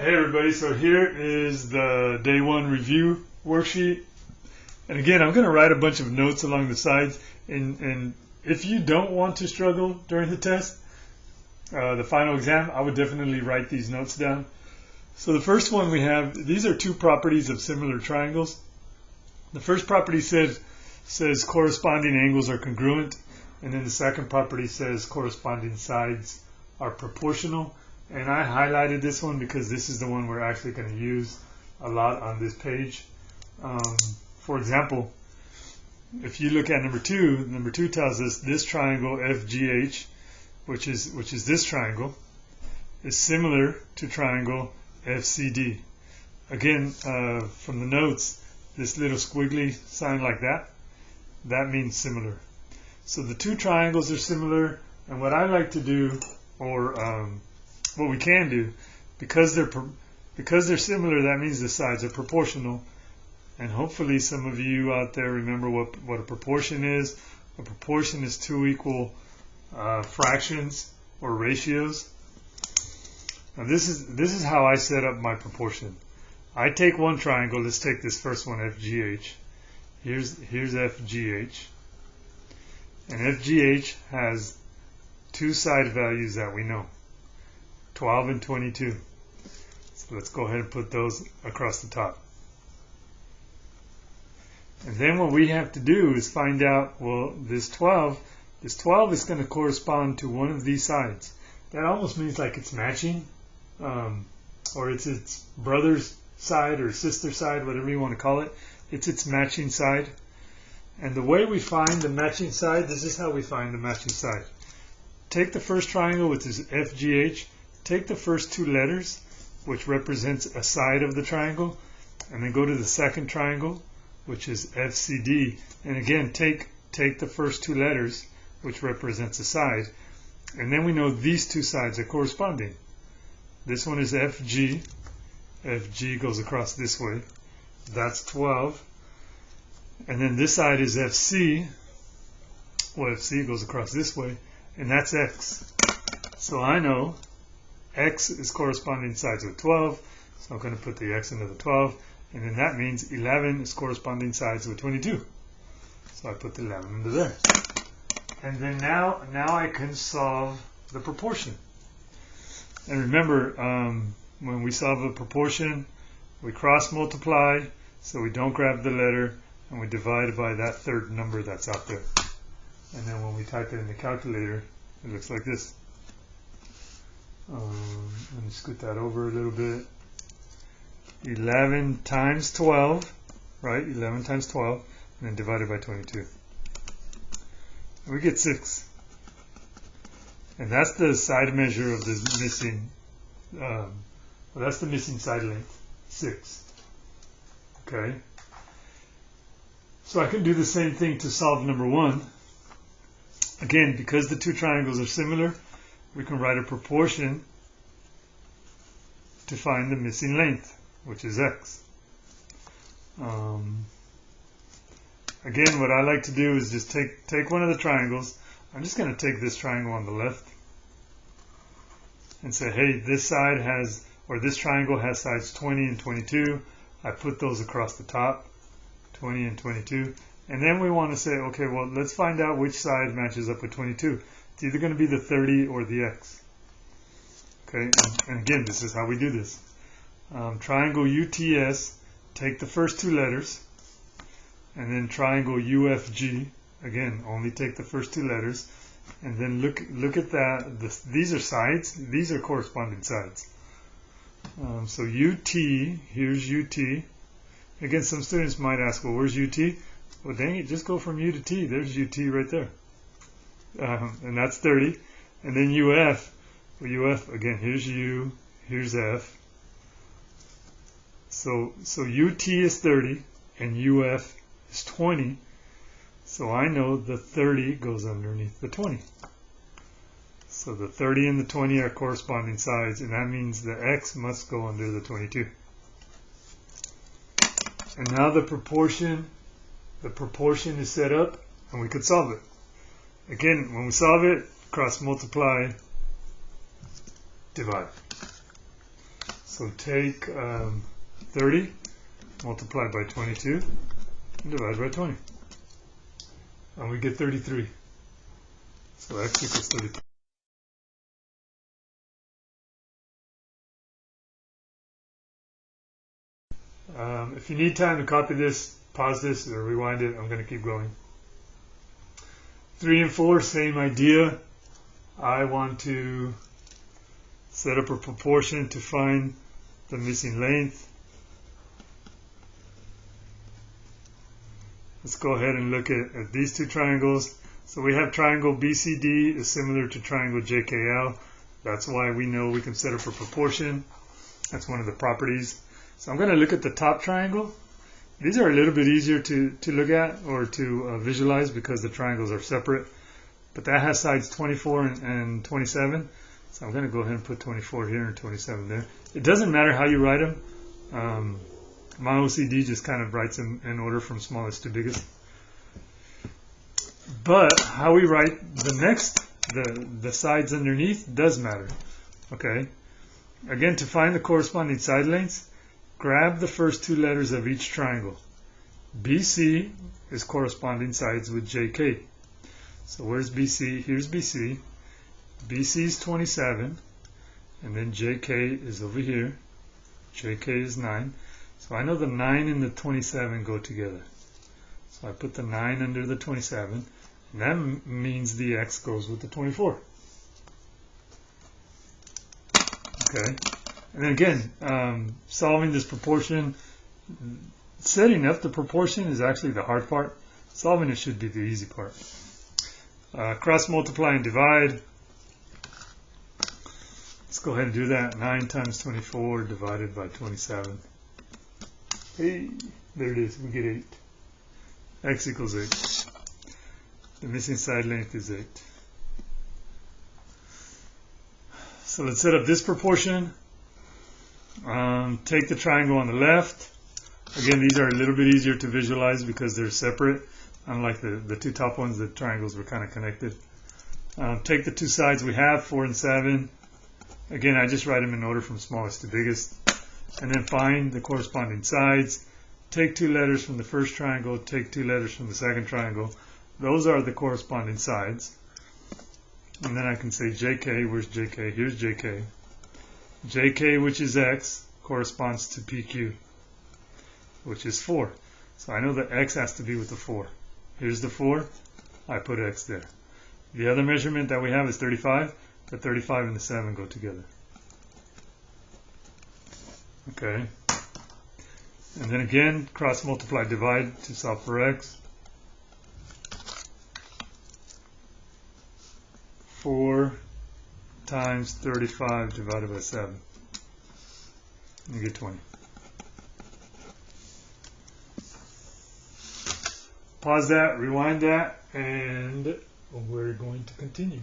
Hey everybody, so here is the day one review worksheet. And again, I'm going to write a bunch of notes along the sides. And if you don't want to struggle during the test, the final exam, I would definitely write these notes down. So the first one we have, these are two properties of similar triangles. The first property says corresponding angles are congruent. And then the second property says corresponding sides are proportional. And I highlighted this one because this is the one we're actually going to use a lot on this page. For example, if you look at number two tells us this triangle FGH, which is this triangle, is similar to triangle FCD. Again, from the notes, this little squiggly sign like that means similar. So the two triangles are similar, and what I like to do, or what we can do, because they're similar, that means the sides are proportional. And hopefully some of you out there remember what a proportion is. A proportion is two equal fractions or ratios. Now this is how I set up my proportion. I take one triangle. Let's take this first one, FGH. Here's FGH, and FGH has two side values that we know, 12 and 22. So let's go ahead and put those across the top. And then what we have to do is find out, well, this 12 is going to correspond to one of these sides. That almost means like it's matching, or it's its brother's side or sister side, whatever you want to call it. It's its matching side. And the way we find the matching side, this is how we find the matching side. Take the first triangle, which is FGH. Take the first two letters, which represents a side of the triangle, and then go to the second triangle, which is FCD. And again, take the first two letters, which represents a side, and then we know these two sides are corresponding. This one is FG. FG goes across this way. That's 12. And then this side is FC. Well, FC goes across this way, and that's X. So I know X is corresponding sides with 12, so I'm going to put the X into the 12, and then that means 11 is corresponding sides with 22. So I put the 11 into there. And then now I can solve the proportion. And remember, when we solve a proportion, we cross multiply, so we don't grab the letter, and we divide by that third number that's out there. And then when we type it in the calculator, it looks like this. Let me scoot that over a little bit. 11 times 12, right? 11 times 12, and then divided by 22. And we get 6. And that's the side measure of this missing, that's the missing side length, 6. Okay? So I can do the same thing to solve number 1. Again, because the two triangles are similar, we can write a proportion to find the missing length, which is X. Again, what I like to do is just take one of the triangles. I'm just going to take this triangle on the left and say, hey, this side has, or this triangle has sides 20 and 22. I put those across the top, 20 and 22. And then we want to say, okay, well, let's find out which side matches up with 22. It's either going to be the 30 or the X. Okay, and again, this is how we do this. Triangle UTS, take the first two letters, and then triangle UFG, again, only take the first two letters, and then look at that. These are sides, these are corresponding sides. So UT, here's UT. Again, some students might ask, well, where's UT? Well, dang it, just go from U to T. There's UT right there. And that's 30. And then UF, well, UF, again, here's U, here's F. So UT is 30 and UF is 20. So I know the 30 goes underneath the 20. So the 30 and the 20 are corresponding sides, and that means the X must go under the 22. And now the proportion is set up, and we could solve it. Again, when we solve it, cross multiply, divide. So take 30 multiplied by 22 and divide by 20. And we get 33. So x equals 33. If you need time to copy this, pause this or rewind it. I'm going to keep going. 3 and 4, same idea. I want to set up a proportion to find the missing length. Let's go ahead and look at these two triangles. So we have triangle BCD is similar to triangle JKL. That's why we know we can set up a proportion. That's one of the properties. So I'm going to look at the top triangle. These are a little bit easier to look at or to visualize because the triangles are separate. But that has sides 24 and 27. So I'm going to go ahead and put 24 here and 27 there. It doesn't matter how you write them. My OCD just kind of writes them in order from smallest to biggest. But how we write the sides underneath does matter. Okay. Again, to find the corresponding side lengths, grab the first two letters of each triangle. BC is corresponding sides with JK. So where's BC? Here's BC. BC is 27. And then JK is over here. JK is 9. So I know the 9 and the 27 go together. So I put the 9 under the 27. And that means the x goes with the 24. Okay. And then again, solving this proportion, setting up the proportion is actually the hard part. Solving it should be the easy part. Cross multiply and divide. Let's go ahead and do that. 9 times 24 divided by 27. Hey, there it is. We get 8. X equals 8. The missing side length is 8. So let's set up this proportion. Take the triangle on the left. Again, these are a little bit easier to visualize because they're separate. Unlike the two top ones, the triangles were kind of connected. Take the two sides we have, 4 and 7. Again, I just write them in order from smallest to biggest. And then find the corresponding sides. Take 2 letters from the first triangle, take 2 letters from the second triangle. Those are the corresponding sides. And then I can say JK, where's JK? Here's JK. JK, which is X, corresponds to PQ, which is 4. So I know that X has to be with the 4. Here's the 4. I put X there. The other measurement that we have is 35. The 35 and the 7 go together. Okay. And then again, cross multiply divide to solve for X. 4 times 35 divided by 7. You get 20. Pause that, rewind that, and we're going to continue.